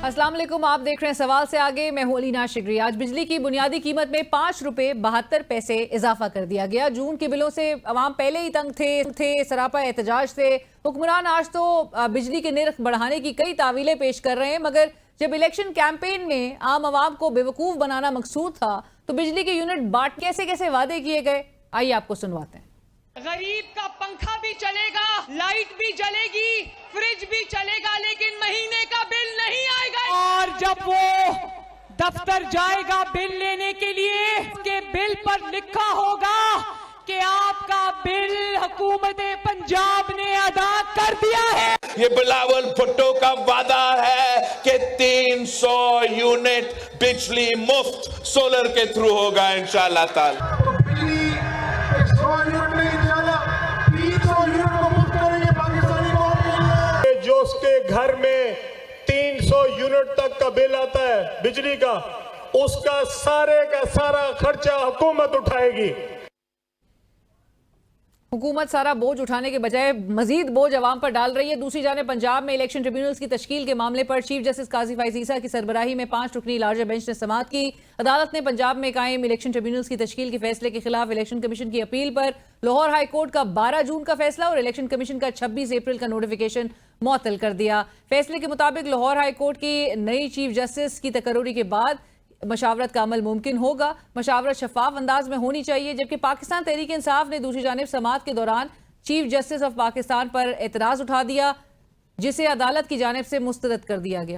अस्सलाम वालेकुम, आप देख रहे हैं सवाल से आगे। मैं हूं अलीना शिगरी। आज बिजली की बुनियादी कीमत में 5 रुपए 72 पैसे इजाफा कर दिया गया। जून के बिलों से अवाम पहले ही तंग थे सरापा एहतजाज थे। हुक्मरान आज तो बिजली के निर्ख बढ़ाने की कई तावीलें पेश कर रहे हैं, मगर जब इलेक्शन कैंपेन में आम आवाम को बेवकूफ बनाना मकसूद था तो बिजली के यूनिट बांट कैसे कैसे वादे किए गए, आइए आपको सुनवाते हैं। गरीब का पंखा भी चलेगा, लाइट भी जलेगी, फ्रिज भी चलेगा, लेकिन महीने का बिल नहीं आएगा। और जब वो दफ्तर जाएगा बिल लेने के लिए, उसके बिल पर लिखा होगा कि आपका बिल हुकूमत पंजाब ने अदा कर दिया है। ये बिलावल भुट्टो का वादा है कि 300 यूनिट बिजली मुफ्त सोलर के थ्रू होगा इंशाल्लाह ताला। जो उसके घर में 300 यूनिट तक का बिल आता है बिजली का, उसका सारे का सारा खर्चा हुकूमत उठाएगी। हुकूमत सारा बोझ उठाने के बजाय मजीद बोझ अवाम पर डाल रही है। दूसरी जाने पंजाब में इलेक्शन ट्रिब्यूनल्स की तश्कील के मामले पर चीफ जस्टिस काजी फैज ईसा की सरबराही में 5 रुकनी लार्जर बेंच ने समाअत की। अदालत ने पंजाब में कायम इलेक्शन ट्रिब्यूनल्स की तश्कील के फैसले के खिलाफ इलेक्शन कमीशन की अपील पर लाहौर हाई कोर्ट का 12 जून का फैसला और इलेक्शन कमीशन का 26 अप्रैल का नोटिफिकेशन मुअत्तल कर दिया। फैसले के मुताबिक लाहौर हाई कोर्ट की नई चीफ जस्टिस की तकर्रुरी के बाद मशावरत का अमल मुमकिन होगा। मशावरत शफाफ अंदाज में होनी चाहिए। जबकि पाकिस्तान तहरीक इंसाफ ने दूसरी जानिब समाअत के दौरान चीफ जस्टिस ऑफ पाकिस्तान पर एतराज उठा दिया, जिसे अदालत की जानिब से मुस्तरद कर दिया गया।